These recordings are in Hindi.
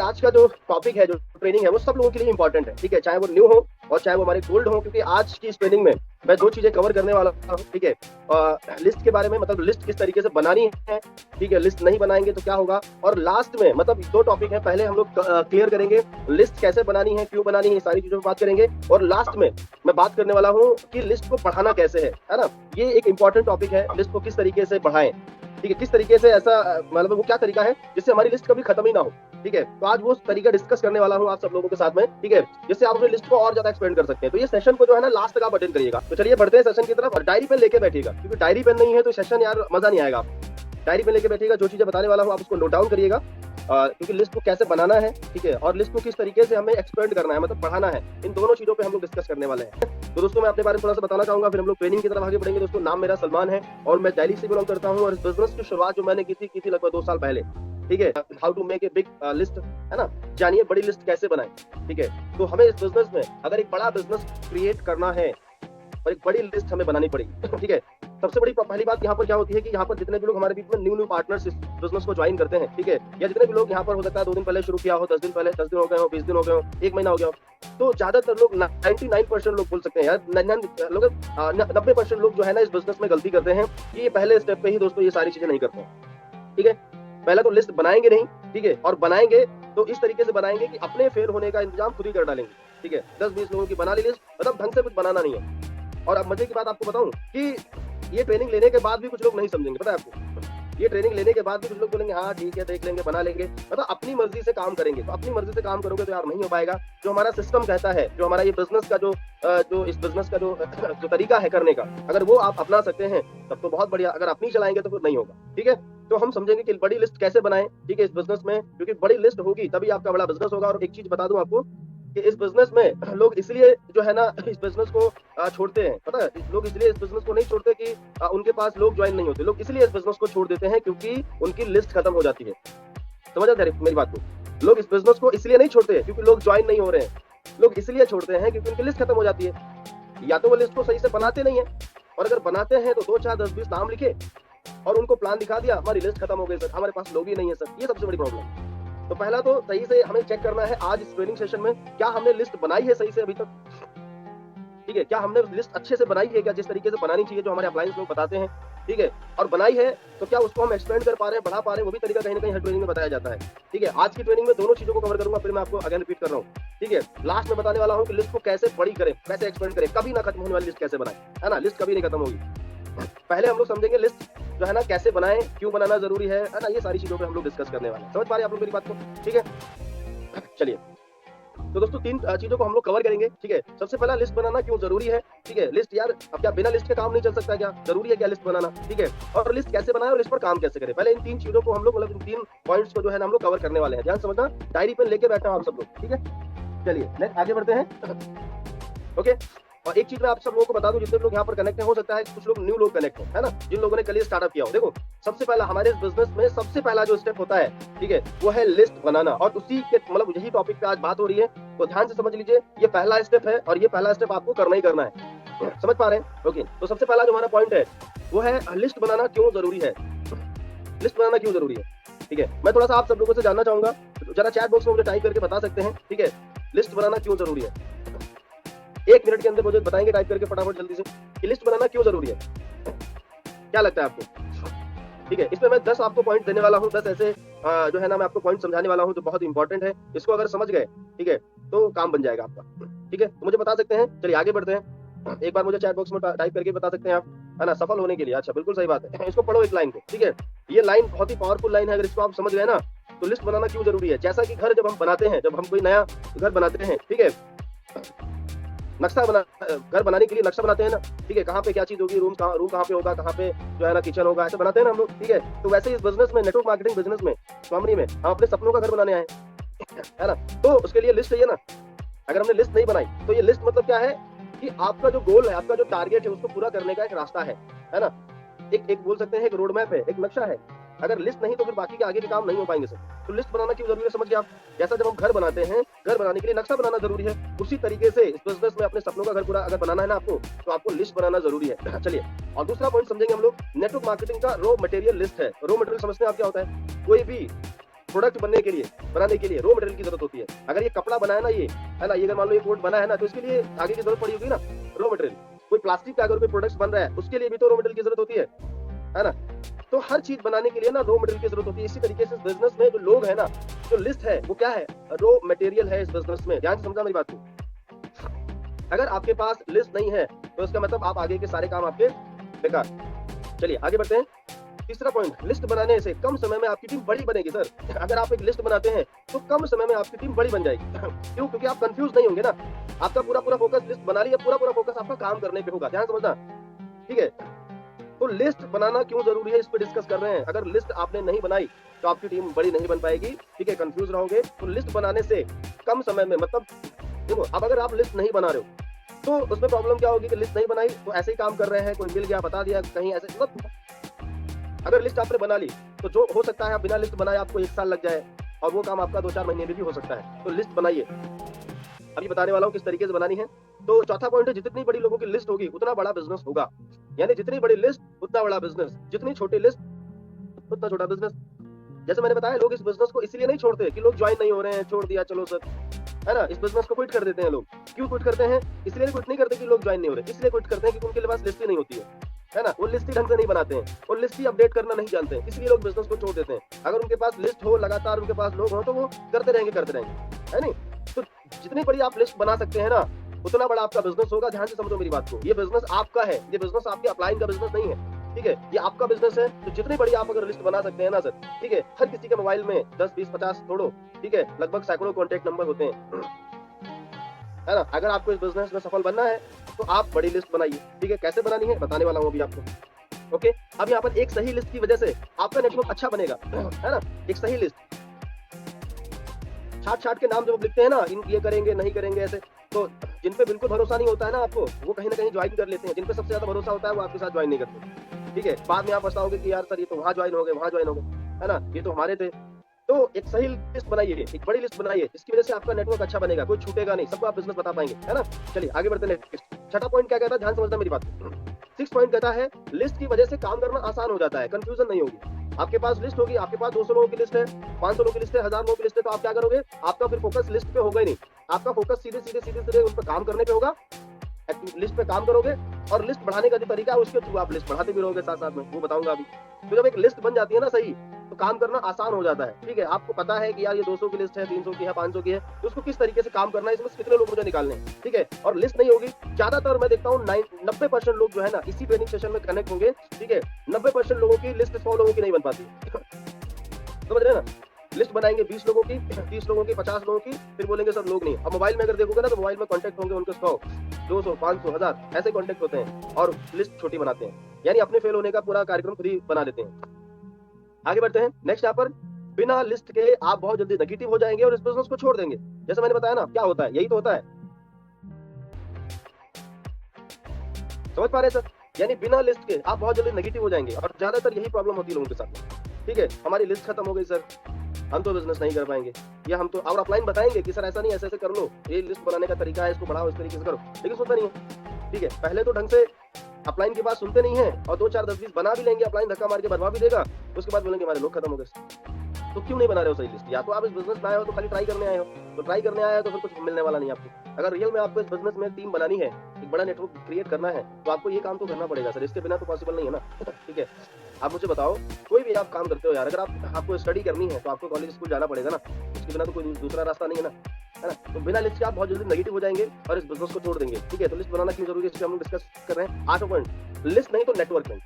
आज का जो टॉपिक है, जो ट्रेनिंग है, वो सब लोगों के लिए इंपॉर्टेंट है, ठीक है, चाहे वो न्यू हो और चाहे वो हमारे गोल्ड हो, क्योंकि आज की इस ट्रेनिंग में मैं दो चीजें कवर करने वाला हूँ, ठीक है। लिस्ट के बारे में, मतलब लिस्ट किस तरीके से बनानी है, ठीक है, लिस्ट नहीं बनाएंगे तो क्या होगा, और लास्ट में, मतलब दो टॉपिक है, पहले हम लोग क्लियर करेंगे लिस्ट कैसे बनानी है, क्यों बनानी है, सारी चीजों पर बात करेंगे, और लास्ट में मैं बात करने वाला हूँ कि लिस्ट को बढ़ाना कैसे है ना। ये एक इंपॉर्टेंट टॉपिक है, लिस्ट को किस तरीके से बढ़ाएं, ठीक है, किस तरीके से, ऐसा मतलब वो क्या तरीका है जिससे हमारी लिस्ट कभी खत्म ही ना हो, ठीक है। तो आज वो तरीका डिस्कस करने वाला हूँ आप सब लोगों के साथ में, ठीक है, जिससे आप अपनी लिस्ट को और ज्यादा एक्सपेंड कर सकते हैं। तो ये सेशन को जो है ना लास्ट तक आप अटेंड करिएगा। तो चलिए बढ़ते हैं सेशन की तरफ, और डायरी पेन लेके बैठिएगा, क्योंकि डायरी पेन नहीं है तो सेशन यार मजा नहीं आएगा। डायरी पेन लेके बैठिएगा, जो चीजें बताने वाला हूँ आप उसको नोट डाउन करिएगा, क्योंकि लिस्ट को कैसे बनाना है, ठीक है, और लिस्ट को किस तरीके से हमें एक्सपेंड करना है, मतलब बढ़ाना है, इन दोनों चीजों पे हम लोग डिस्कस करने वाले हैं। तो दोस्तों मैं अपने बारे में थोड़ा सा बताना चाहूंगा, फिर हम लोग ट्रेनिंग की तरफ आगे बढ़ेंगे। दोस्तों नाम मेरा सलमान है और मैं दिल्ली से बिलोंग करता हूँ, और इस बिजनेस की शुरुआत जो मैंने की थी लगभग 2 साल पहले, ठीक है। How to make a big list, है ना, जानिए बड़ी लिस्ट कैसे बनाएं, ठीक है। तो हमें इस बिजनेस में अगर एक बड़ा बिजनेस क्रिएट करना है और एक बड़ी लिस्ट हमें बनानी पड़ेगी, ठीक है। सबसे बड़ी पहली बात यहाँ पर क्या होती है कि यहाँ पर जितने भी लोग हमारे बीच में न्यू पार्टनर्स इस बिजनेस को ज्वाइन करते हैं, ठीक है, या जितने भी लोग यहाँ पर हो सकता है 2 दिन पहले शुरू किया हो, 10 दिन पहले, 10 दिन हो गए हो, 20 दिन हो गए हो, 1 महीना हो गया हो, तो ज्यादातर लोग 99% लोग बोल सकते हैं यार, 90% लोग जो है ना इस बिजनेस में गलती करते हैं कि ये पहले स्टेप पे ही दोस्तों ये सारी चीजें नहीं करते हैं, ठीक है। पहले तो लिस्ट बनाएंगे नहीं, ठीक है, और बनाएंगे तो इस तरीके से बनाएंगे कि अपने फेल होने का इंतजाम खुद ही कर डालेंगे, ठीक है। 10-20 लोगों की बना ली लिस्ट, मतलब ढंग से कुछ बनाना नहीं है। और अब मजे की बात आपको बताऊं कि ये ट्रेनिंग लेने के बाद भी कुछ लोग नहीं समझेंगे, पता है आपको, ये ट्रेनिंग लेने के बाद भी कुछ लोग बोलेंगे हाँ ठीक है देख लेंगे बना लेंगे, मतलब अपनी मर्जी से काम करेंगे। तो अपनी मर्जी से काम करोगे तो यार नहीं हो पाएगा। जो हमारा सिस्टम कहता है, जो हमारा ये बिजनेस का जो इस बिजनेस का जो तरीका है करने का, अगर वो आप अपना सकते हैं तब तो बहुत बढ़िया, अगर अपनी चलाएंगे तो फिर नहीं होगा, ठीक है। तो हम समझेंगे कि बड़ी लिस्ट कैसे बनाएं, ठीक है, इस बिजनेस में, क्योंकि बड़ी लिस्ट होगी तभी आपका बड़ा बिजनेस होगा। और एक चीज बता दूं आपको कि इस बिजनेस में लोग इसलिए जो है ना इस बिजनेस को छोड़ते हैं, पता है, लोग इसलिए इस बिजनेस को नहीं छोड़ते कि उनके पास लोग ज्वाइन नहीं होते, लोग इसलिए इस बिजनेस को छोड़ देते हैं क्योंकि उनकी लिस्ट खत्म हो जाती है। समझ आते हैं मेरी बात को? लोग इस बिजनेस को इसलिए नहीं छोड़ते क्योंकि लोग ज्वाइन नहीं हो रहे हैं, लोग इसलिए छोड़ते हैं क्योंकि उनकी लिस्ट खत्म हो जाती है। या तो वो लिस्ट को सही से बनाते नहीं है, और अगर बनाते हैं तो 2, 4, 10, 20 नाम लिखे और उनको प्लान दिखा दिया, हमारी लिस्ट खत्म हो गई सर, हमारे पास लोग ही नहीं है सर, ये सबसे बड़ी प्रॉब्लम है। तो पहला तो सही से हमें चेक करना है आज इस ट्रेनिंग सेशन में, क्या हमने लिस्ट बनाई है सही से अभी तक, ठीक है, क्या हमने लिस्ट अच्छे से बनाई है, क्या जिस तरीके से बनानी चाहिए जो हमारे अप्लायंस लोग बताते हैं, ठीक है, और बनाई है तो क्या उसको हम एक्सपेंड कर पा रहे हैं, बढ़ा पा रहे हैं, वो भी तरीका कहीं ना कहीं हर ट्रेनिंग में बताया जाता है, ठीक है। आज की ट्रेनिंग में दोनों चीजों को कवर करूंगा, फिर मैं आपको अगेन रिपीट कर रहा हूँ, ठीक है। लास्ट में बताने वाला हूँ कि लिस्ट को कैसे बड़ी करें, कैसे एक्सपेंड करें, कभी ना खत्म होने वाली लिस्ट कैसे बनाएं, है ना, लिस्ट कभी नहीं खत्म होगी। पहले हम लोग समझेंगे लिस्ट जो है ना कैसे बनाएं, क्यों बनाना जरूरी है ना, ये सारी चीजों पे हम लोग डिस्कस करने वाले हैं। समझ पा रहे हैं आप लोग मेरी बात को, ठीक है। चलिए, तो दोस्तों 3 चीजों को हम लोग कवर करेंगे, ठीक है। सबसे पहला लिस्ट बनाना क्यों जरूरी है, ठीक है। लिस्ट यार अब क्या बिना लिस्ट के काम नहीं चल सकता, क्या जरूरी है क्या लिस्ट बनाना, ठीक है। और लिस्ट कैसे बनाए और लिस्ट पर काम कैसे करें, पहले इन 3 चीजों को हम लोग, मतलब इन 3 पॉइंट्स को जो है ना हम लोग कवर करने वाले हैं। ध्यान समझना, डायरी पेन लेके बैठना आप सब लोग, ठीक है। चलिए नेक्स्ट आगे बढ़ते हैं, ओके। और एक चीज मैं आप सब लोगों को बता दूं, जितने लोग यहाँ पर कनेक्ट हैं, हो सकता है कुछ लोग न्यू लोग कनेक्ट हैं, है ना, जिन लोगों ने कल स्टार्टअप किया हो। देखो सबसे पहला हमारे इस बिजनेस में सबसे पहला जो स्टेप होता है, ठीक है, वो है लिस्ट बनाना, और उसी के मतलब यही टॉपिक पे आज बात हो रही है, तो ध्यान से समझ लीजिए, ये पहला स्टेप है और ये पहला स्टेप आपको करना ही करना है। समझ पा रहे हैं? ओके, तो सबसे पहला जो हमारा पॉइंट है वो है लिस्ट बनाना क्यों जरूरी है, लिस्ट बनाना क्यों जरूरी है, ठीक है। मैं थोड़ा सा आप सब लोगों से जानना चाहूंगा, जरा चैट बॉक्स में मुझे टाइप करके बता सकते हैं, ठीक है, लिस्ट बनाना क्यों जरूरी है। 1 मिनट के अंदर मुझे बताएंगे टाइप करके फटाफट जल्दी से कि लिस्ट बनाना क्यों जरूरी है, क्या लगता है आपको, ठीक है। इसमें मैं 10 आपको पॉइंट देने वाला हूँ, 10 ऐसे जो है ना मैं आपको पॉइंट समझाने वाला हूँ जो बहुत इंपॉर्टेंट है। इसको अगर समझ गए, ठीक है, तो काम बन जाएगा आपका, ठीक है। तो मुझे बता सकते हैं, चलिए आगे बढ़ते हैं। एक बार मुझे चैट बॉक्स में टाइप करके बता सकते हैं आप, है ना, सफल होने के लिए। अच्छा बिल्कुल सही बात है, इसको पढ़ो एक लाइन को, ठीक है। ये लाइन बहुत ही पावरफुल लाइन है, अगर इसको आप समझ गए ना तो लिस्ट बनाना क्यों जरूरी है। जैसा कि घर जब हम बनाते हैं, जब हम कोई नया घर बनाते हैं, ठीक है, घर बनाने के लिए नक्शा बनाते हैं ना, ठीक है, कहाँ पे क्या चीज होगी, रूम कहाँ पे होगा, कहाँ पे जो है ना किचन होगा, ऐसे बनाते हैं ना हम लोग, ठीक है। तो वैसे इस बिजनेस में, नेटवर्क मार्केटिंग बिजनेस में, कंपनी में, हम अपने सपनों का घर बनाने आए, है ना, तो उसके लिए लिस्ट चाहिए ना। अगर हमने लिस्ट नहीं बनाई तो ये लिस्ट मतलब क्या है कि आपका जो गोल है, आपका जो टारगेट है, उसको पूरा करने का एक रास्ता है ना, एक बोल सकते हैं एक रोड मैप है, एक नक्शा है। अगर लिस्ट नहीं तो फिर बाकी के आगे के काम नहीं हो पाएंगे सर। तो लिस्ट बनाना क्यों जरूरी है समझ गए आप। जैसा जब हम घर बनाते हैं, घर बनाने के लिए नक्शा बनाना जरूरी है, उसी तरीके से इस बिजनेस में अपने सपनों का घर पूरा अगर बनाना है ना आपको, तो आपको लिस्ट बनाना जरूरी है। चलिए, और दूसरा पॉइंट समझेंगे हम लोग, नेटवर्क मार्केटिंग का रॉ मटेरियल लिस्ट है। रॉ मटेरियल समझते हैं आप क्या होता है। कोई भी प्रोडक्ट बनाने के लिए रॉ मटेरियल की जरूरत होती है। अगर ये कपड़ा बना है ना, ये है ना, ये अगर मान लो ये कोट बना है ना, तो इसके लिए आगे की जरूरत पड़ी होगी ना रॉ मटेरियल। कोई प्लास्टिक का अगर कोई प्रोडक्ट बन रहा है, उसके लिए भी तो रॉ मटेरियल की जरूरत होती है ना। तो हर चीज बनाने के लिए ना रॉ मटेरियल की जरूरत होती है। इसी तरीके से बिजनेस में जो लोग है ना, जो लिस्ट है वो क्या है, रॉ मटेरियल है इस बिजनेस में। ध्यान से समझा मेरी बात को। अगर आपके पास लिस्ट नहीं है तो इसका मतलब आप आगे के सारे काम आपके बेकार। चलिए आगे बढ़ते हैं। तीसरा पॉइंट, लिस्ट बनाने से कम समय में आपकी टीम बड़ी बनेगी सर। अगर आप एक लिस्ट बनाते हैं तो कम समय में आपकी टीम बड़ी बन जाएगी। क्यों? क्योंकि आप कंफ्यूज नहीं होंगे ना। आपका पूरा फोकस लिस्ट बना लिया, पूरा फोकस आपका काम करने पे होगा। ध्यान समझना, ठीक है। तो लिस्ट बनाना क्यों जरूरी है, इस पे डिस्कस कर रहे हैं। अगर लिस्ट आपने नहीं बनाई तो आपकी टीम बड़ी नहीं बन पाएगी, ठीक है, कंफ्यूज रहोगे। तो लिस्ट बनाने से कम समय में, मतलब देखो, अब अगर आप लिस्ट नहीं बना रहे हो तो उसमें प्रॉब्लम क्या होगी कि लिस्ट नहीं बनाई तो ऐसे ही काम कर रहे हैं, कोई मिल गया बता दिया कहीं ऐसे, मतलब अगर लिस्ट आपने बना ली तो जो हो सकता है आप बिना लिस्ट बनाए आपको 1 साल लग जाए और वो काम आपका 2-4 महीने में भी हो सकता है। तो लिस्ट बनाइए, अभी बताने वाला हूँ किस तरीके से बनानी है। तो चौथा पॉइंट है, जितनी बड़ी लोगों की लिस्ट होगी उतना बड़ा बिजनेस होगा। यानी जितनी बड़ी लिस्ट उतना बड़ा बिजनेस, जितनी छोटी लिस्ट उतना छोटा बिजनेस। जैसे मैंने बताया, लोग इस बिजनेस को इसलिए नहीं छोड़ते कि लोग ज्वाइन नहीं हो रहे हैं, छोड़ दिया चलो सर, है ना। इस बिजनेस को क्विट कर देते हैं लोग। क्यों क्विट करते हैं? इसलिए क्विट नहीं करते कि लोग ज्वाइन नहीं हो रहे, इसलिए क्विट करते हैं कि उनके पास लिस्ट ही नहीं होती है ना। वो लिस्ट ही ढंग से नहीं बनाते हैं, वो लिस्ट ही अपडेट करना नहीं जानते हैं, इसलिए लोग बिजनेस को छोड़ देते हैं। अगर उनके पास लिस्ट हो, लगातार उनके पास लोग हो, तो वो करते रहेंगे, है नहीं। तो जितनी बड़ी आप लिस्ट बना सकते हैं ना, उतना बड़ा आपका बिजनेस होगा। ध्यान से समझो मेरी बात को। ये बिजनेस आपका है, ये बिजनेस आपके अपलाइन का बिजनेस नहीं है, ठीक है, ये आपका बिजनेस है। तो जितनी बड़ी आप अगर लिस्ट बना सकते हैं ना सर, ठीक है, हर किसी के मोबाइल में 10, 20, 50 छोड़ो, ठीक है, लगभग सैकड़ों कॉन्टेक्ट नंबर होते हैं, है ना। अगर आपको इस बिजनेस में सफल बनना है तो आप बड़ी लिस्ट बनाइए, ठीक है। कैसे बनानी है बताने वाला हूँ अभी आपको, ओके। अब यहाँ पर एक सही लिस्ट की वजह से आपका नेटवर्क अच्छा बनेगा, है ना। एक सही लिस्ट, छाट के नाम जब लिखते हैं ना, इन ये करेंगे नहीं करेंगे ऐसे, तो जिन पे बिल्कुल भरोसा नहीं होता है ना आपको, वो कहीं ना कहीं ज्वाइन कर लेते हैं। जिन पे सबसे ज्यादा भरोसा होता है वो आपके साथ ज्वाइन नहीं करते, ठीक है। बाद में आप पछताओगे कि यार सर ये तो वहां ज्वाइन हो गए, है ना, ये तो हमारे थे। तो एक सही लिस्ट बनाइए, एक बड़ी लिस्ट बनाइए, इसकी वजह से आपका नेटवर्क अच्छा बनेगा, कोई छूटेगा नहीं, सबको आप बिजनेस बता पाएंगे, है ना। चलिए आगे बढ़ते हैं। छठा पॉइंट क्या कहता है, ध्यान समझना मेरी बात। 6 पॉइंट कहता है, लिस्ट की वजह से काम करना आसान हो जाता है, कंफ्यूजन नहीं होगी। आपके पास लिस्ट होगी, आपके पास 200 लोगों की लिस्ट है, 500 लोगों की लिस्ट है, 1000 लोगों की लिस्ट है, तो आप क्या करोगे, आपका फिर फोकस लिस्ट पे होगा ही नहीं। आपका फोकस सीधे उन पर काम करने पे होगा। लिस्ट पे काम करोगे और लिस्ट बढ़ाने का जो तरीका है उसके थ्रू आप लिस्ट बढ़ाते भी रहोगे साथ में, वो बताऊंगा अभी। तो जब एक लिस्ट बन जाती है ना सही, तो काम करना आसान हो जाता है, ठीक है। आपको पता है कि यार ये 200 की लिस्ट है, 300 की है, 500 की है, तो उसको किस तरीके से काम करना है, इसमें कितने लोग मुझे निकालने हैं, ठीक है। और लिस्ट नहीं होगी, ज्यादातर मैं देखता हूँ 90% लोग जो है ना इसी ट्रेनिंग सेशन में कनेक्ट होंगे, ठीक है। 90% लोगों की लिस्ट 100 लोगों की नहीं बन पाती, समझ रहे हैं ना। लिस्ट बनाएंगे 20 लोगों की, 30 लोगों की, 50 लोगों की, फिर बोलेंगे सर लोग नहीं। अब मोबाइल में अगर देखोगे ना तो मोबाइल में कांटेक्ट होंगे उनके 100, 200, 500, 1000 ऐसे कांटेक्ट होते हैं और लिस्ट छोटी बनाते हैं, यानी अपने फेल होने का पूरा कार्यक्रम खुद ही बना देते हैं। आगे बढ़ते हैं। नेक्स्ट यहाँ पर, बिना लिस्ट के आप बहुत जल्दी नेगेटिव हो जाएंगे और इस बिजनेस को छोड़ देंगे। जैसे मैंने बताया ना, क्या होता है, यही तो होता है, समझ पा रहे हैं सर। यानी बिना लिस्ट के आप बहुत जल्दी नेगेटिव हो जाएंगे और ज्यादातर यही प्रॉब्लम होती है लोगों के साथ, ठीक है। हमारी लिस्ट खत्म हो गई सर, हम तो बिजनेस नहीं कर पाएंगे, या हम तो और अपलाइन बताएंगे कि सर ऐसा नहीं, ऐसे कर लो, ये लिस्ट बनाने का तरीका है, इसको बढ़ाओ, इस तरीके से करो, लेकिन सुनता नहीं है, ठीक है। पहले तो ढंग से अपलाइन की बात सुनते नहीं है और 2, 4, 10, 20 बना भी लेंगे, अपलाइन धक्का मार के बनवा भी देगा, उसके बाद बोलेंगे हमारे लोग खत्म हो गए। तो क्यों नहीं बना रहे हो सही लिस्ट? या तो आप इस बिजनेस में आए हो तो खाली ट्राई करने आए हो, तो ट्राई करने आए हो तो फिर कुछ मिलने वाला नहीं आपको। अगर रियल में आपको इस बिजनेस में टीम बनानी है, एक बड़ा नेटवर्क क्रिएट करना है, तो आपको ये काम तो करना पड़ेगा सर, इसके बिना तो पॉसिबल नहीं है ना, ठीक है। आप मुझे बताओ, कोई भी आप काम करते हो यार, अगर आपको स्टडी करनी है तो आपको कॉलेज स्कूल जाना पड़ेगा ना, उसके बिना तो कोई दूसरा रास्ता नहीं है ना, है ना। तो बिना लिस्ट के आप बहुत जल्दी नेगेटिव हो जाएंगे और इस बिजनेस को छोड़ देंगे, ठीक है। तो लिस्ट बनाना क्यों जरूरी है, इस पे हम लोग डिस्कस कर रहे हैं। 8वां पॉइंट, लिस्ट नहीं तो नेटवर्क नहीं।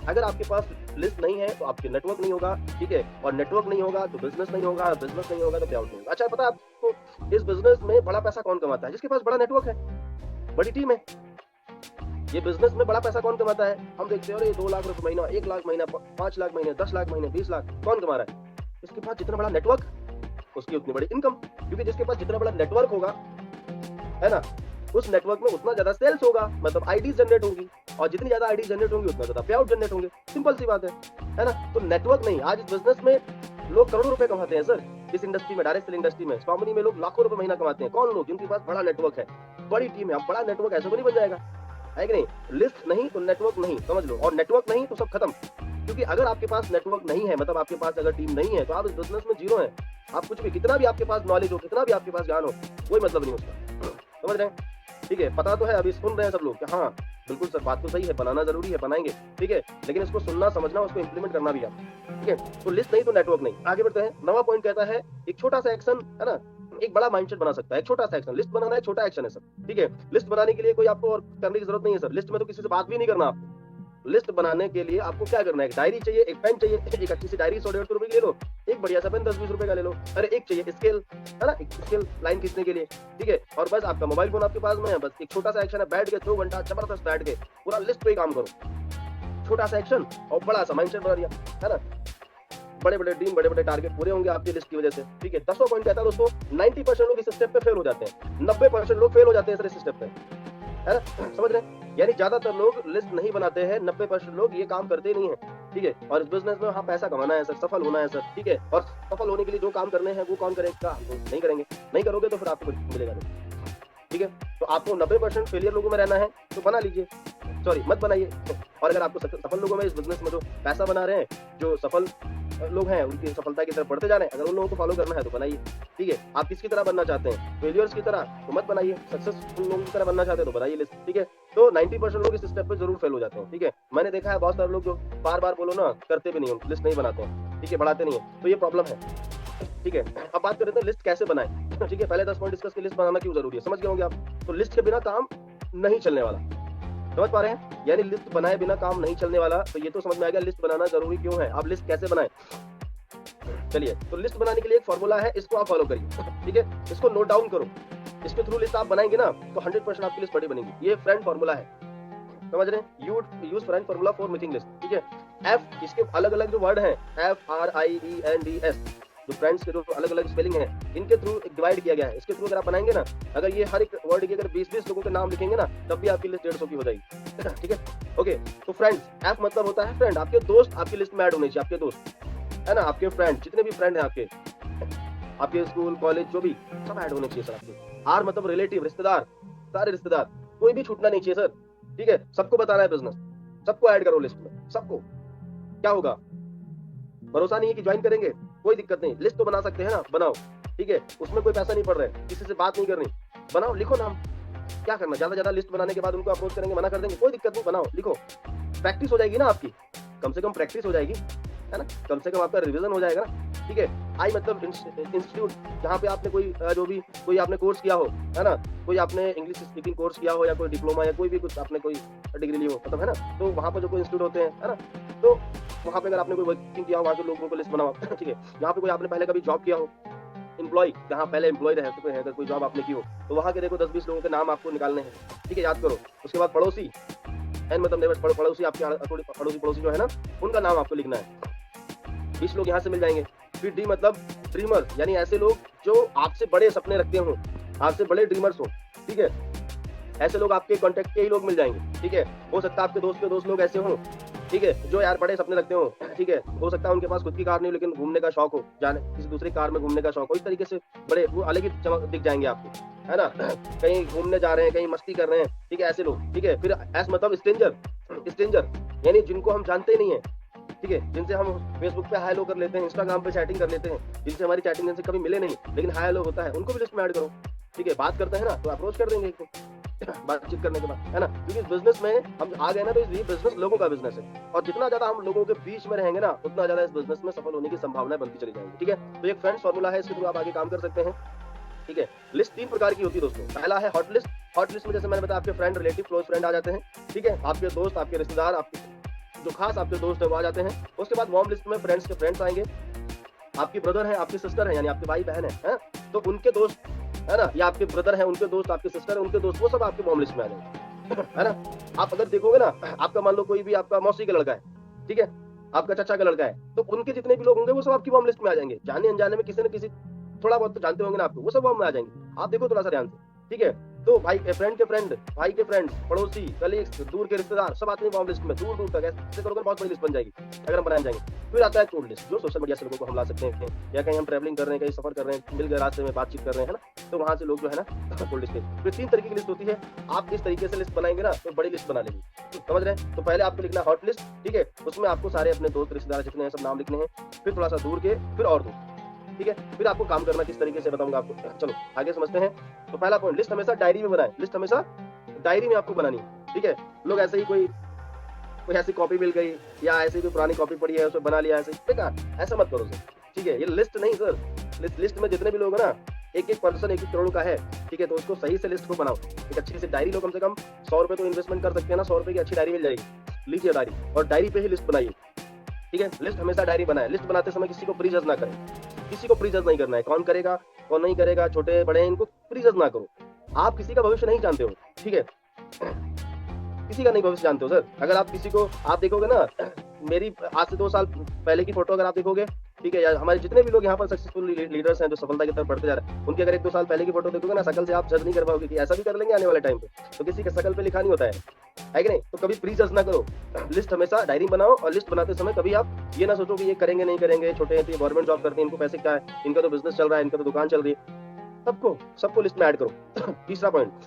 अगर आपके पास लिस्ट नहीं है तो आपके नेटवर्क नहीं होगा, ठीक है, और नेटवर्क नहीं होगा तो बिजनेस नहीं होगा, बिजनेस नहीं होगा तो पेआउट नहीं होगा। अच्छा पता है आपको इस बिजनेस में बड़ा पैसा कौन कमाता है? जिसके पास बड़ा नेटवर्क है, बड़ी टीम है। ये बिजनेस में बड़ा पैसा कौन कमाता है? हम देखते हैं 2 लाख रुपए महीना, 1 लाख महीना, 5 लाख महीने, 10 लाख महीने, 20 लाख, कौन कमा रहा है? इसके पास जितना बड़ा नेटवर्क उसकी उतनी बड़ी इनकम, क्योंकि जिसके पास जितना बड़ा नेटवर्क होगा, है ना, उस नेटवर्क में उतना ज्यादा सेल्स होगा, मतलब आईडी जनरेट होगी, और जितनी ज्यादा आईडी जनरेट होंगी उतना ज्यादा पेआउट जनरेट होंगे। सिंपल सी बात है ना। तो नेटवर्क नहीं, आज इस बिजनेस में लोग करोड़ों रुपए कमाते हैं सर, इस इंडस्ट्री में, डायरेक्ट सेलिंग इंडस्ट्री में, स्टॉमनी में लोग लाखों रुपए महीना कमाते हैं। कौन लोग? जिनके पास बड़ा नेटवर्क है, बड़ी टीम है। अब बड़ा नेटवर्क ऐसे तो नहीं बन जाएगा, है कि नहीं। लिस्ट नहीं तो नेटवर्क नहीं, समझ लो, और नेटवर्क नहीं तो सब खत्म। क्योंकि अगर आपके पास नेटवर्क नहीं है, मतलब आपके पास अगर टीम नहीं है, तो आप इस बिजनेस में जीरो हैं। आप कुछ भी, कितना भी आपके पास नॉलेज हो, कितना भी आपके पास ज्ञान हो, कोई मतलब नहीं उसका। समझ रहे हैं? ठीक है, पता तो है, अभी सुन रहे हैं सब लोग कि हाँ बिल्कुल सर, बात तो सही है, बनाना जरूरी है, बनाएंगे, ठीक है, लेकिन इसको सुनना, समझना, उसको इंप्लीमेंट करना भी है, ठीक है। तो लिस्ट नहीं तो नेटवर्क नहीं। आगे बढ़ते हैं। 9वां पॉइंट कहता है एक छोटा सा एक्शन, है ना, एक बड़ा माइंडसेट बना सकता है। एक छोटा सा एक्शन, लिस्ट बनाना एक छोटा एक्शन है सर, ठीक है। लिस्ट बनाने के लिए कोई आपको और करने की जरूरत नहीं है सर। लिस्ट में तो किसी से बात भी नहीं करना आपको। लिस्ट बनाने के लिए आपको क्या करना है, एक डायरी चाहिए, एक पेन चाहिए, एक अच्छी सी डायरी 100-150 रुपए की ले लो, एक बढ़िया सा पेन 10-20 रुपए का ले लो, अरे एक चाहिए स्केल, है ना, एक स्केल लाइन खींचने के लिए, ठीक है। और बस आपका मोबाइल फोन आपके पास में है, बस एक छोटा सा एक्शन है, बैठ के 2 घंटा जबरदस्त बैठ के पूरा लिस्ट पे ही काम करो। छोटा सा एक्शन और बड़ा सा माइंडसेट बना दिया, है ना। बड़े बड़े ड्रीम, बड़े बड़े टारगेट पूरे होंगे आपकी लिस्ट की वजह से, ठीक है। 10वां पॉइंट कहता है दोस्तों, 90% लोग इस स्टेप पे फेल हो जाते हैं, 90% लोग फेल हो जाते हैं सर इस स्टेप पे, है ना। समझ रहे हैं? यानी ज्यादातर लोग लिस्ट नहीं बनाते हैं, 90% लोग ये काम करते नहीं है, ठीक है। और इस बिजनेस में हाँ पैसा कमाना है सर, सफल होना है सर, ठीक है। और सफल होने के लिए जो काम करने हैं वो कौन करेगा? हम लोग नहीं करेंगे। नहीं करोगे तो फिर आपको कुछ मिलेगा नहीं, ठीक है। तो आपको 90% फेलियर लोगों में रहना है तो बना लीजिए, सॉरी मत बनाइए। और अगर आपको सफल लोगों में, इस बिजनेस में जो पैसा बना रहे हैं, जो सफल लोग हैं, उनकी सफलता की तरफ बढ़ते जा रहे हैं, अगर उन लोगों को फॉलो करना है तो बनाइए, ठीक है। आप किसकी तरह बनना चाहते हैं? फेलियर्स की तरह तो मत बनाइए, सक्सेसफुल लोगों की तरह बनना चाहते हैं तो बनाइए लिस्ट, ठीक है। तो 90% लोग इस स्टेप पे जरूर फेल हो जाते हैं, ठीक है। मैंने देखा है बहुत सारे लोग जो बार बार बोलो ना, करते भी नहीं, लिस्ट नहीं बनाते हैं, ठीक है, बढ़ाते नहीं है, तो ये प्रॉब्लम है, ठीक है। अब बात करते हैं लिस्ट कैसे बनाएं, ठीक है। पहले 10 पॉइंट डिस्कस की लिस्ट बनाना क्यों जरूरी है, समझ गए होंगे आप। तो लिस्ट के बिना काम नहीं चलने वाला, समझ पा रहे हैं? यानी लिस्ट बनाए बिना काम नहीं चलने वाला। तो ये तो समझ में आ गया लिस्ट बनाना जरूरी क्यों है। अब लिस्ट कैसे बनाएं, चलिए। तो लिस्ट बनाने के लिए एक फॉर्मूला है, इसको आप फॉलो करिए, ठीक है। इसको नोट डाउन करो, इसके थ्रू लिस्ट आप बनाएंगे ना तो 100% आपकी लिस्ट बड़ी बनेगी। ये फ्रेंड फॉर्मूला है, समझ रहे हैं? Use friend formula for making list, ठीक है। एफ, इसके अलग अलग जो वर्ड हैं, FRIENDS, जो फ्रेंड्स के जो अलग अलग स्पेलिंग है, इनके थ्रू डिवाइड किया गया है। इसके थ्रू अगर आप बनाएंगे ना, अगर ये हर एक वर्ड के अगर 20-20 लोगों के नाम लिखेंगे ना, तब भी आपकी लिस्ट 150 की हो जाएगी, ठीक है। ओके, तो फ्रेंड्स, एफ मतलब होता है फ्रेंड, आपके दोस्त आपकी लिस्ट में ऐड होने चाहिए, आपके दोस्त, है ना, आपके फ्रेंड, जितने भी फ्रेंड हैं आपके स्कूल कॉलेज जो भी, सब ऐड होने चाहिए सर आपके। आर मतलब रिलेटिव, रिश्तेदार, सारे रिश्तेदार, कोई भी छूटना नहीं चाहिए सर, ठीक है। सबको बताना है बिजनेस, सबको ऐड करो लिस्ट में, सबको। क्या होगा? भरोसा नहीं है कि ज्वाइन करेंगे, कोई दिक्कत नहीं, लिस्ट तो बना सकते हैं ना, बनाओ, ठीक है। उसमें कोई पैसा नहीं पड़ रहा है, किसी से बात नहीं करनी, बनाओ, लिखो नाम। क्या करना, ज्यादा लिस्ट बनाने के बाद उनको अप्रोच करेंगे, मना कर देंगे, कोई दिक्कत नहीं, बनाओ, लिखो। प्रैक्टिस हो जाएगी ना आपकी, कम से कम प्रैक्टिस हो जाएगी, है ना, कम से कम आपका रिवीजन हो जाएगा ना, ठीक है। आई मतलब इंस्टीट्यूट, जहाँ पे आपने कोई जो भी कोई आपने कोर्स किया हो, है ना, कोई आपने इंग्लिश स्पीकिंग कोर्स किया हो, या कोई डिप्लोमा, या कोई भी कुछ आपने कोई डिग्री ली हो, मतलब, है ना, तो वहाँ पर जो कोई इंस्टीट्यूट होते हैं, है ना, तो वहाँ पे अगर आपने कोई वर्किंग किया हो, वहाँ के लोगों को लिस्ट बनाओ, ठीक है। यहाँ पे कोई आपने पहले कभी जॉब किया हो, एम्प्लॉय, जहाँ पहले एम्प्लॉय रह चुके हैं, अगर कोई जॉब आपने की हो, तो वहाँ के देखो 10-20 लोगों के नाम आपको निकालने हैं, ठीक है, याद करो। उसके बाद पड़ोसी, एन मतलब नेबर, पड़ोसी, आपके पड़ोसी जो है ना, उनका नाम आपको लिखना है, 20 लोग यहाँ से मिल जाएंगे। फिर डी मतलब ड्रीमर, यानी ऐसे लोग जो आपसे बड़े सपने रखते हो, आपसे बड़े ड्रीमर्स हो, ठीक है। ऐसे लोग आपके कॉन्टेक्ट के ही लोग मिल जाएंगे, ठीक है। हो सकता है आपके दोस्त के दोस्त लोग ऐसे हो, ठीक है, जो यार बड़े सपने रखते हो, ठीक है। हो सकता है उनके पास खुद की कार नहीं हो, लेकिन घूमने का शौक हो, जाने किसी दूसरी कार में घूमने का शौक हो, इस तरीके से बड़े वो अलग ही चमक दिख जाएंगे आपको, है ना। कहीं घूमने जा रहे हैं, कहीं मस्ती कर रहे हैं, ठीक है, ऐसे लोग, ठीक है। फिर एस मतलब स्ट्रेंजर, यानी जिनको हम जानते ही नहीं है, ठीक है, जिनसे हम फेसबुक पे हाई लो कर लेते हैं, इंस्टाग्राम पे चैटिंग कर लेते हैं, जिनसे हमारी चैटिंग जिनसे कभी मिले नहीं, लेकिन हाई लो होता है, उनको भी लिस्ट में ऐड करो, ठीक है। बात करते हैं ना तो अप्रोच कर देंगे एक बातचीत करने के बाद, है ना, क्योंकि इस बिजनेस में हम आ गए ना, तो ये बिजनेस लोगों का बिजनेस है, और जितना ज्यादा हम लोगों के बीच में रहेंगे ना, उतना ज्यादा इस बिजनेस में सफल होने की संभावना बनती चली जाएगी, ठीक है। तो एक फ्रेंड्स फॉर्मूला है, इसके थ्रू आप आगे काम कर सकते हैं, ठीक है। लिस्ट 3 प्रकार की होती है दोस्तों। पहला है हॉट लिस्ट। हॉट लिस्ट में जैसे मैंने बताया, आपके फ्रेंड, रिलेटिव, क्लोज फ्रेंड आ जाते हैं, ठीक है, आपके दोस्त, आपके रिश्तेदार, आपके जो खास आपके दोस्त है वो आ जाते हैं। उसके बाद वार्म लिस्ट में फ्रेंड्स के फ्रेंड्स आएंगे, आपके ब्रदर है, आपकी सिस्टर है, यानी आपके भाई बहन है, तो उनके दोस्त, है ना, या आपके ब्रदर है, उनके दोस्त, आपके सिस्टर है, उनके दोस्त, वो सब आपके वार्म लिस्ट में आ जाएंगे, है ना। आप अगर देखोगे ना, आपका मान लो कोई भी आपका मौसी का लड़का है, ठीक है, आपका चाचा का लड़का है, तो उनके जितने भी लोग होंगे वो सब आपकी वार्म लिस्ट में आ जाएंगे। जाने अनजाने में किसी न किसी थोड़ा बहुत तो जानते होंगे ना आपको, वो सब वार्म में आ जाएंगे। आप देखो थोड़ा सा ध्यान से, ठीक है। तो भाई फ्रेंड के फ्रेंड, भाई के फ्रेंड्स, पड़ोसी, कलीग्स, दूर के रिश्तेदार सब आते हैं बॉम्ब लिस्ट में, दूर दूर तक। ऐसे करोगे बहुत बड़ी लिस्ट बन जाएगी अगर हम बनाए जाएंगे। फिर आता है कोल्ड लिस्ट, जो सोशल मीडिया से लोगों को हम ला सकते हैं, या कहीं हम ट्रैवलिंग कर रहे हैं, कहीं सफर कर रहे हैं, मिल गए रास्ते में, बातचीत कर रहे हैं ना, तो वहां से लोग जो है ना कोल्ड लिस्ट। फिर 3 तरीके की लिस्ट होती है। आप इस तरीके से लिस्ट बनाएंगे ना तो बड़ी लिस्ट बना लेंगे, समझ रहे हैं। तो पहले आपको लिखना हॉट लिस्ट, ठीक है, उसमें आपको सारे अपने दोस्त रिश्तेदार जितने हैं सब नाम लिखने हैं। फिर थोड़ा सा दूर के, फिर और दूर, ठीक है। फिर आपको काम करना किस तरीके से बताऊंगा आपको, चलो आगे समझते हैं। तो पहला पॉइंट, लिस्ट हमेशा डायरी में बनाएं। लिस्ट हमेशा डायरी में आपको बनानी है, ठीक है। लोग ऐसे ही कोई ऐसी कॉपी मिल गई या ऐसी कोई पुरानी कॉपी पड़ी है उसमें बना लिया, ऐसे बेकार, ऐसा मत करो सर, ठीक है। ये लिस्ट नहीं सर, लिस्ट में जितने भी लोग हैं ना, एक पर्सन 1 करोड़ का है, ठीक है। तो उसको सही से लिस्ट को बनाओ, एक अच्छी सी डायरी लो, कम से कम 100 रुपए तो इन्वेस्टमेंट कर सकते हैं ना, 100 रुपए की अच्छी डायरी मिल जाएगी। लीजिए डायरी, और डायरी पे ही लिस्ट बनाइए, ठीक है। लिस्ट हमेशा डायरी बनाए। लिस्ट बनाते समय किसी को प्रीजज ना करें, किसी को प्रीजज नहीं करना है। कौन करेगा कौन नहीं करेगा, छोटे बड़े, इनको प्रीजज ना करो। आप किसी का भविष्य नहीं जानते हो, ठीक है, किसी का नहीं भविष्य जानते हो सर। अगर आप किसी को, आप देखोगे ना, मेरी आज से 2 साल पहले की फोटो अगर आप देखोगे, ठीक है, या हमारे जितने भी लोग यहाँ पर सक्सेसफुल लीडर्स हैं जो सफलता की तरफ बढ़ते जा रहे हैं, उनकी अगर 1-2 साल पहले की फोटो देखोगे ना, शकल से आप जज नहीं कर पाओगे कि ऐसा भी कर लेंगे आने वाले टाइम पे। तो किसी के शकल पे लिखा नहीं होता है कि नहीं। तो कभी प्री जज ना करो, लिस्ट हमेशा डायरी बनाओ। और लिस्ट बनाते समय कभी आप ये ना सोचो कि ये करेंगे नहीं करेंगे, छोटे हैं तो ये गवर्नमेंट जॉब करते हैं, इनको पैसे क्या है, इनका तो बिजनेस चल रहा है, इनका तो दुकान चल रही है, सबको लिस्ट में ऐड करो। तीसरा पॉइंट,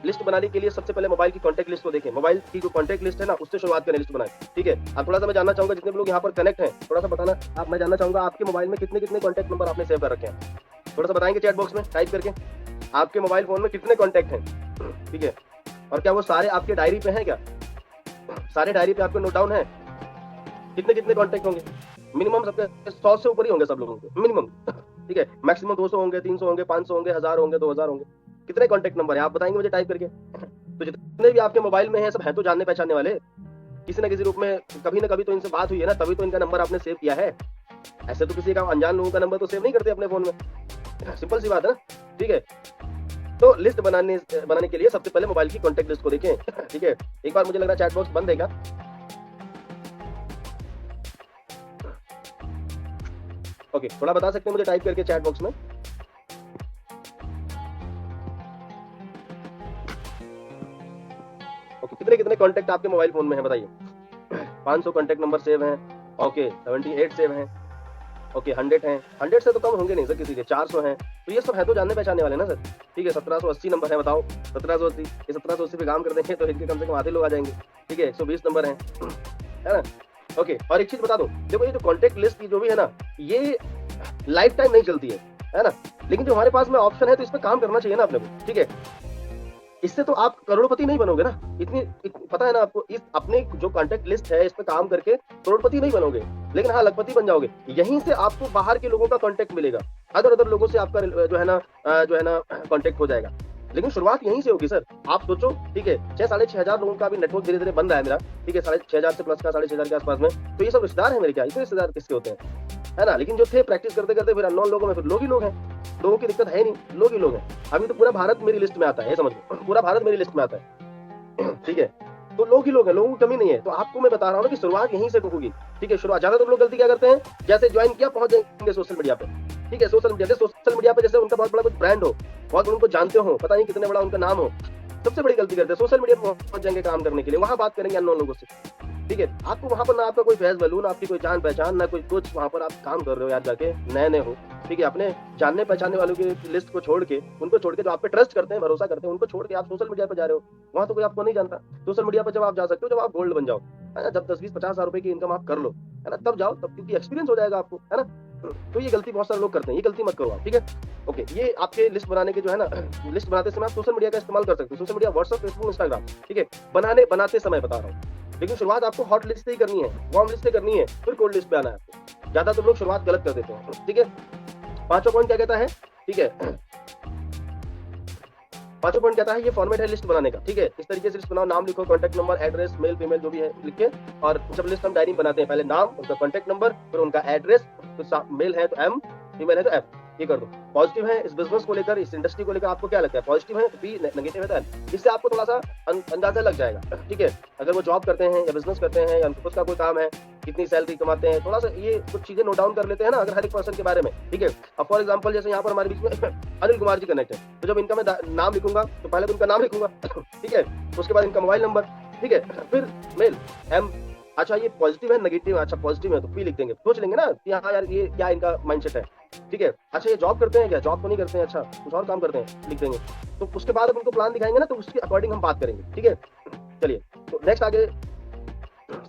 लिस्ट बनाने के लिए सबसे पहले मोबाइल की कॉन्टैक्ट लिस्ट को देखें। मोबाइल की जो कॉन्टैक्ट लिस्ट है ना, उससे शुरुआत करें लिस्ट बनाएं, ठीक है। अब थोड़ा सा मैं जानना चाहूंगा, जितने भी लोग यहाँ पर कनेक्ट हैं, थोड़ा सा बताना आप। मैं जानना चाहूंगा आपके मोबाइल में कितने कितने कॉन्टैक्ट नंबर आपने सेव कर रखे हैं, थोड़ा सा बताएंगे चैट बॉक्स में टाइप करके। आपके मोबाइल फोन में कितने कॉन्टैक्ट हैं, ठीक है, और क्या वो सारे आपके डायरी पे हैं, क्या सारे डायरी पे आपके नोट डाउन है, कितने कितने कॉन्टैक्ट होंगे। मिनिमम सबके 100 से ऊपर ही होंगे सब लोगों के, मिनिमम, ठीक है। मैक्सिमम 200 होंगे, 300 होंगे, 500 होंगे, 1000 होंगे, 2000 होंगे। कितने कॉन्टैक्ट नंबर है आप बताएंगे मुझे टाइप करके। तो जितने भी आपके मोबाइल में हैं सब हैं तो जानने पहचानने वाले, किसी ना किसी रूप में कभी ना कभी तो इनसे बात हुई है ना, तभी तो इनका नंबर आपने सेव किया है। ऐसे तो किसी का अनजान लोगों का नंबर तो सेव नहीं करते अपने फोन में, सिंपल सी बात है ना, ठीक है। तो लिस्ट बनाने के लिए सबसे पहले मोबाइल की कॉन्टैक्ट लिस्ट को देखें, ठीक है। एक बार मुझे लग रहा है चैट बॉक्स बंद है क्या, ओके, थोड़ा बता सकते हैं मुझे टाइप करके चैट बॉक्स में। ओके, कितने कितने कॉन्टैक्ट आपके मोबाइल फोन में है बताइए। 500 कॉन्टैक्ट नंबर सेव हैं, ओके, 78 सेव हैं, ओके, 100 हैं, 100 से तो कम होंगे नहीं सर किसी के, 400 हैं। तो ये सब है तो जानने पहचानने वाले ना सर, ठीक है। 1780 नंबर है, बताओ 1780, ये 1780 पे काम कर देंगे तो इनके कम से कम आधे लोग आ जाएंगे, ठीक है। 120 नंबर है ना, ओके। और एक चीज बता दो, देखो ये जो कॉन्टैक्ट लिस्ट की जो भी है ना, ये लाइफ टाइम नहीं चलती है ना, लेकिन जो हमारे पास में ऑप्शन है तो इस पर काम करना चाहिए ना अपने को, ठीक है। इससे तो आप करोड़पति नहीं बनोगे ना, इतनी पता है ना आपको। इस अपने जो कॉन्टैक्ट लिस्ट है इस पे काम करके करोड़पति नहीं बनोगे, लेकिन हाँ लखपति बन जाओगे। यहीं से आपको बाहर के लोगों का कॉन्टैक्ट मिलेगा, अदर लोगों से आपका जो है ना कॉन्टैक्ट हो जाएगा। लेकिन शुरुआत यहीं से होगी सर। आप सोचो, ठीक है, 6,500 लोगों का भी नेटवर्क धीरे धीरे बन रहा है मेरा, ठीक है, 6,500 से प्लस का, 6,500 के आसपास में। तो ये सब रिश्तेदार है मेरे, क्या इतने रिश्तेदार किसके होते हैं, है ना। लेकिन जो थे प्रैक्टिस करते करते फिर अननोन लोगों में फिर लोग ही लोग हैं, लोगों की दिक्कत है नहीं, लोग ही लोग हैं। अभी तो पूरा भारत मेरी लिस्ट में आता है, समझ लो, पूरा भारत मेरी लिस्ट में आता है, ठीक है। तो लोग ही लोग हैं, लोगों की कमी नहीं है। तो आपको मैं बता रहा हूँ ना कि शुरुआत यहीं से होगी, ठीक है। शुरुआत, ज्यादातर लोग गलती क्या करते हैं, जैसे ज्वाइन किया पहुंच जाएंगे सोशल मीडिया पे, ठीक है। सोशल मीडिया पे जैसे उनका बहुत बड़ा कुछ ब्रांड हो, बहुत उनको जानते हो, पता नहीं कितने बड़ा उनका नाम हो, सबसे बड़ी गलती करते हैं, सोशल मीडिया पर पहुंच जाएंगे काम करने के लिए, वहां बात करेंगे अननोन लोगों से, ठीक है। आपको वहां पर ना आपका कोई फेस वैल्यू, ना आपकी कोई जान पहचान, ना कोई कुछ, वहां पर आप काम कर रहे हो यार जाके, नए हो, ठीक है। अपने जानने पहचानने वालों की लिस्ट को छोड़ के, उनको छोड़ के, जो आप पे ट्रस्ट करते हैं, भरोसा करते हैं, उनको छोड़ के आप सोशल मीडिया पर जा रहे हो, वहां तो कोई आपको नहीं जानता। सोशल मीडिया पर जब आप जा सकते हो जब आप गोल्ड बन जाओ, है ना, जब 10-20-50 हज़ार रुपए की इनकम आप कर लो, है ना, तब जाओ, तब क्योंकि एक्सपीरियंस हो जाएगा आपको, है ना। तो ये गलती बहुत सारे लोग करते हैं, ये गलती मत करो आप, ठीक है। ओके, ये आपके लिस्ट बनाने के जो है ना, लिस्ट बनाते समय आप सोशल मीडिया का इस्तेमाल कर सकते हो, social media, WhatsApp, Facebook, Instagram, ठीक है, बनाते समय बता रहा हूँ। लेकिन शुरुआत आपको हॉट लिस्ट से ही करनी है, वार्म लिस्ट से करनी है, फिर कोल्ड लिस्ट पे आना है आपको। ज्यादातर लोग शुरुआत गलत कर देते हैं, ठीक है। पांचवा पॉइंट क्या कहता है, ठीक है, पांचवा पॉइंट कहता है, ये फॉर्मेट है लिस्ट बनाने का, ठीक है। इस तरीके से लिस्ट बनाओ, नाम लिखो, contact number, address, male female जो भी है लिख के। और जब लिस्ट हम डायरी बनाते हैं, पहले नाम, उनका कॉन्टैक्ट नंबर, फिर उनका एड्रेस, फिर मेल है तो M, फीमेल है तो F, ये कर दो। पॉजिटिव है इस बिजनेस को लेकर, इस इंडस्ट्री को लेकर आपको क्या लगता है? पॉजिटिव है तो बी, नेगेटिव है तो एल। इससे आपको थोड़ा सा अंदाजा लग जाएगा, ठीक है। अगर वो जॉब करते हैं या बिजनेस करते हैं या उनका खुद का कोई काम है, कितनी सैलरी कमाते हैं, थोड़ा सा ये कुछ चीजें नोट डाउन कर लेते हैं ना अगर हर एक पर्सन के बारे में, ठीक है। अब फॉर एग्जाम्पल जैसे यहाँ पर हमारे बीच में अनिल कुमार जी कनेक्ट है, तो जब इनका मैं नाम लिखूंगा तो पहले तो उनका नाम लिखूंगा, ठीक है, उसके बाद इनका मोबाइल नंबर, ठीक है, फिर मेल एम। अच्छा ये पॉजिटिव है नेगेटिव है, अच्छा पॉजिटिव है तो पी लिख देंगे, सोच लेंगे ना कि हाँ यार ये क्या इनका माइंडसेट है, ठीक है। अच्छा ये जॉब करते हैं क्या? जॉब तो नहीं करते हैं, अच्छा कुछ और काम करते हैं, लिख देंगे। तो उसके बाद उनको प्लान दिखाएंगे ना तो उसके अकॉर्डिंग हम बात करेंगे, ठीक है। चलिए तो नेक्स्ट आगे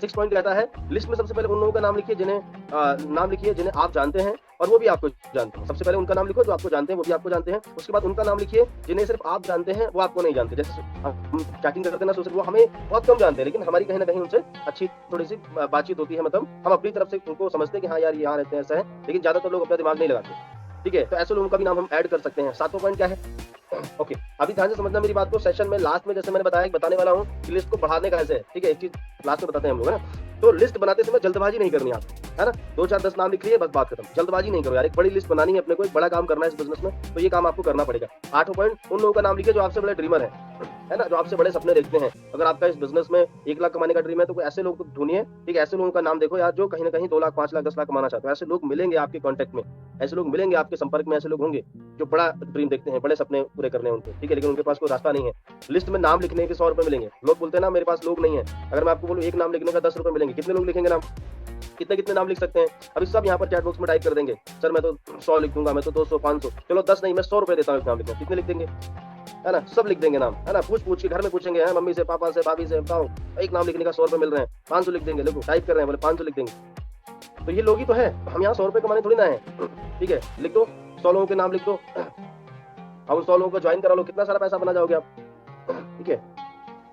6 पॉइंट रहता है, लिस्ट में सबसे पहले उन लोगों का नाम लिखिए जिन्हें आप जानते हैं और वो भी आपको जानते हैं। सबसे पहले उनका नाम लिखो जो आपको जानते हैं, वो भी आपको जानते हैं। उसके बाद उनका नाम लिखिए जिन्हें सिर्फ आप जानते हैं, वो आपको नहीं जानते। जैसे हम चैटिंग करते हैं ना, तो सिर्फ वो हमें बहुत कम जानते हैं, लेकिन हमारी कहीं ना कहीं उनसे अच्छी थोड़ी सी बातचीत होती है, मतलब हम अपनी तरफ से उनको समझते हैं कि हाँ यार ये यहाँ रहते हैं, ऐसा है, लेकिन ज्यादातर लोग अपना दिमाग नहीं लगाते, ठीक है। तो ऐसे लोगों का भी नाम हम ऐड कर सकते हैं। 7वां पॉइंट क्या है? ओके, अभी ध्यान से समझना मेरी बात को। सेशन में लास्ट में जैसे मैंने बताने वाला हूँ कि लिस्ट को बढ़ाने का कैसे है, ठीक है। एक चीज लास्ट में बताते हैं हम लोग, है ना। तो लिस्ट बनाते समय जल्दबाजी नहीं करनी आप, है ना। 2 4 10 नाम लिख लिए, बस बात खत्म। जल्दबाजी नहीं करो यार, एक बड़ी लिस्ट बनानी है अपने को, एक बड़ा काम करना है इस बिजनेस में, तो ये काम आपको करना पड़ेगा। 8वां पॉइंट, उन लोगों का नाम लिखिए जो आपसे बड़े ड्रीमर है ना, जो आपसे बड़े सपने देखते हैं। अगर आपका इस बिजनेस में 1 लाख कमाने का ड्रीम है तो ऐसे लोग ढूंढिए, ठीक है। ऐसे लोगों का नाम देखो यार जो कहीं ना कहीं 2 लाख 5 लाख 10 लाख कमाना चाहते हैं। ऐसे लोग मिलेंगे आपके कॉन्टेक्ट में, ऐसे लोग मिलेंगे आपके संपर्क में, ऐसे लोग होंगे जो बड़ा ड्रीम देखते हैं, बड़े सपने पूरे करने हैं उनको, ठीक है, लेकिन उनके पास कोई रास्ता नहीं है। लिस्ट में नाम लिखने के 100 रुपए मिलेंगे। लोग बोलते हैं ना मेरे पास लोग नहीं है, अगर मैं आपको बोलूं एक नाम लिखने का 10 रुपए मिलेंगे, कितने लोग लिखेंगे नाम? कितने नाम लिख सकते हैं? अभी सब यहाँ पर चैट बॉक्स में टाइप कर देंगे, सर मैं तो 100 लिख दूंगा, मैं तो 200 500, चलो 10 नहीं मैं 100 रुपए देता हूँ नाम लिखने। कितने लिख देंगे? है ना, सब लिख देंगे नाम, है ना। पूछ के घर में पूछेंगे, है मम्मी से, पापा से, भाभी से, बताओ एक नाम लिखने का 100 रुपए मिल रहे हैं, 500 लिख देंगे। देखो टाइप कर रहे हैं, बोले 500 लिख देंगे। तो ये लोग ही तो है, हम यहाँ 100 रुपए कमाने थोड़ी ना है, ठीक है। लिख दो 100 लोगों के नाम लिख दो, अब उन 100 लोगों को ज्वाइन करा लो, कितना सारा पैसा बना जाओगे आप, ठीक है।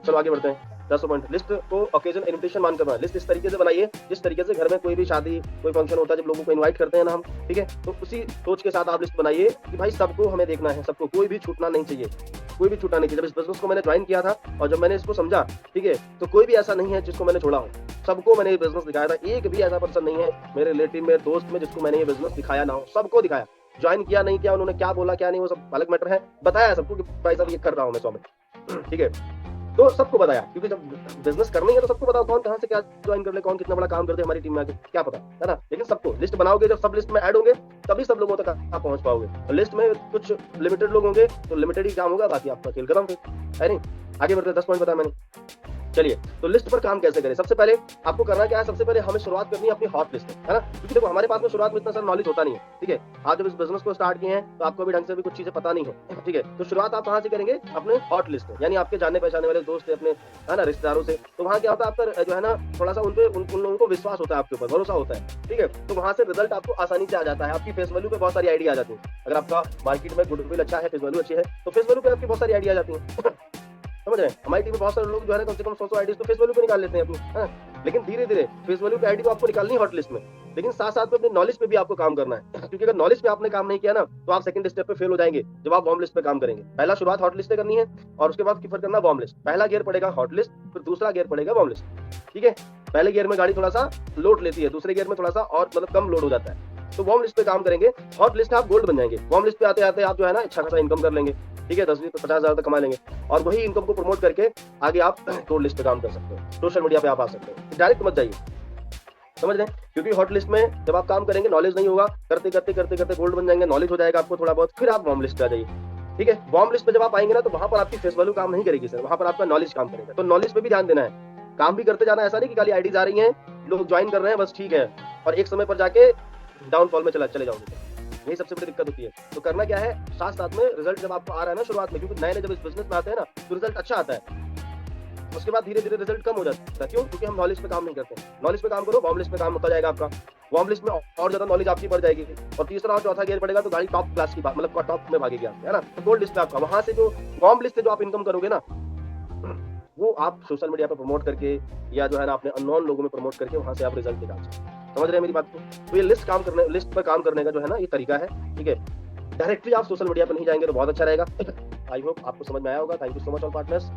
चलो आगे बढ़ते हैं। 10 पॉइंट, लिस्ट को ओकेजन इन्विटेशन मानकर बनाए। लिस्ट इस तरीके से बनाइए जिस तरीके से घर में कोई भी शादी कोई फंक्शन होता है, जब लोगों को इनवाइट करते हैं ना हम, ठीक है, तो उसी सोच के साथ आप लिस्ट बनाइए कि भाई सबको हमें देखना है, सबको, कोई भी छूटना नहीं चाहिए, कोई भी छूटना नहीं चाहिए। जब इस बिजनेस को मैंने ज्वाइन किया था और जब मैंने इसको समझा, ठीक है, तो कोई भी ऐसा नहीं है जिसको मैंने छोड़ा हो, सबको मैंने ये बिजनेस दिखाया था। एक भी ऐसा पर्सन नहीं है मेरे रिलेटिव में, दोस्त में, जिसको मैंने ये बिजनेस दिखाया ना हो, सबको दिखाया। ज्वाइन किया नहीं किया, उन्होंने क्या बोला क्या नहीं, वो सब अलग मैटर है, बताया सबको कि भाई साहब ये कर रहा हूँ मैं 100 में, ठीक है। तो सबको बताया, क्योंकि जब बिजनेस करनी है तो सबको बताओ कौन कहां से क्या ज्वाइन कर ले, कौन कितना बड़ा काम कर दे हमारी टीम में आके, क्या पता, है ना। लेकिन सबको लिस्ट बनाओगे, जब सब लिस्ट में ऐड होंगे तभी सब लोगों तक आप पहुंच पाओगे। लिस्ट में कुछ लिमिटेड लोग होंगे तो लिमिटेड ही काम होगा, बाकी आपका खेल खत्म फिर, है नहीं। आगे बढ़ते 10 पॉइंट बताया मैंने। चलिए तो लिस्ट पर काम कैसे करें? सबसे पहले आपको करना क्या है, सबसे पहले हमें शुरुआत करनी है अपनी हॉट लिस्ट है ना, क्योंकि देखो हमारे पास में शुरुआत में इतना सारा नॉलेज होता नहीं है, ठीक है। आज जब इस बिजनेस को स्टार्ट किए हैं तो आपको अभी ढंग से भी कुछ चीजें पता नहीं है, ठीक है। तो शुरुआत आप कहाँ से करेंगे? अपने हॉट लिस्ट में, यानी आपके जाने पहचाने वाले दोस्त है अपने, है ना, रिश्तेदारों से। तो वहाँ क्या होता है, आपका जो है ना थोड़ा सा उन लोगों को विश्वास होता है, आपके ऊपर भरोसा होता है, ठीक है। तो वहाँ से रिजल्ट आपको आसानी से आ जाता है। आपकी फेस वैल्यू पे बहुत सारी आइडिया आ जाती है। अगर आपका मार्केट में गुडविल अच्छा है, फेस वैल्यू अच्छी है, तो फेस वैल्यू पे आपकी बहुत सारी आइडिया आ जाती है। समझ रहे हैं? हमारी टीम में बहुत सारे लोग जो है ना कम से कम 100 आईडीज तो फेस वैल्यू पे निकाल लेते हैं अपनी, है। लेकिन धीरे धीरे फेस वैल्यू पे आईडी तो आपको निकालनी है हॉट लिस्ट में, लेकिन साथ साथ में अपने नॉलेज पे भी आपको काम करना है, क्योंकि अगर नॉलेज पे आपने काम नहीं किया ना तो आप सेकंड स्टेप पे फेल हो जाएंगे जब आप वार्म लिस्ट पे काम करेंगे। पहला शुरुआत हॉट लिस्ट से करनी है और उसके बाद फिर करना वार्म लिस्ट। पहला गियर पड़ेगा हॉट लिस्ट, फिर दूसरा गियर पड़ेगा वार्म लिस्ट, ठीक है। पहले गियर में गाड़ी थोड़ा सा लोड लेती है, दूसरे गियर में थोड़ा सा और मतलब कम लोड हो जाता है। तो वार्म लिस्ट पे काम करेंगे, हॉट लिस्ट आप गोल्ड बन जाएंगे। वार्म लिस्ट पे आते आते आप जो है ना अच्छा खासा इनकम कर लेंगे, ठीक है, 10-20-50 तक कमा लेंगे, और वही इनकम को प्रमोट करके आगे आप गोल्ड लिस्ट पे काम कर सकते हो, सोशल मीडिया पे आप आ सकते हो। डायरेक्ट मत जाइए, समझ रहे हैं? क्योंकि हॉट लिस्ट में जब आप काम करेंगे नॉलेज नहीं होगा, करते करते गोल्ड बन जाएंगे, नॉलेज हो जाएगा आपको थोड़ा बहुत, फिर आप वार्म लिस्ट पे आ जाइए, ठीक है। वार्म लिस्ट पे जब आप आएंगे ना तो वहां पर आपकी फेस वैल्यू काम नहीं करेगी सर, वहां पर आपका नॉलेज काम करेगा। तो नॉलेज पे भी ध्यान देना है, काम भी करते जाना। ऐसा नहीं कि खाली आईडीज आ रही हैं, लोग ज्वाइन कर रहे हैं बस, ठीक है, और एक समय पर जाके डाउनफॉल में चले जाओगे, यही सबसे बड़ी दिक्कत होती है। तो करना क्या है, साथ साथ में रिजल्ट जब आपको आ रहा है ना शुरुआत में, क्योंकि नए जब इस बिजनेस में आते हैं ना तो रिजल्ट अच्छा आता है, उसके बाद धीरे धीरे रिजल्ट कम हो जाता है। क्यों? क्योंकि हम नॉलेज पे काम नहीं करते। नॉलेज पे काम करो, वार्म लिस्ट पे काम होता जाएगा आपका, वार्म लिस्ट में और ज्यादा नॉलेज आपकी बढ़ जाएगी, और तीसरा और चौथा गियर पड़ेगा तो गाड़ी टॉप क्लास की बात, मतलब टॉप में भागेगी आपकी, है ना। तो गोल्ड लिस्ट पे आपका, वहां से जो वार्म लिस्ट से जो आप इनकम करोगे ना वो आप सोशल मीडिया पे प्रमोट करके या जो है ना अपने अननोन लोगों में प्रमोट करके वहां से आप रिजल्ट निकाल सकते हैं। समझ रहे हैं मेरी बात को? तो ये लिस्ट पर काम करने का जो है ना ये तरीका है, ठीक है। डायरेक्टली आप सोशल मीडिया पर नहीं जाएंगे तो बहुत अच्छा रहेगा। आई होप आपको समझ में आया होगा। Thank you so much all partners.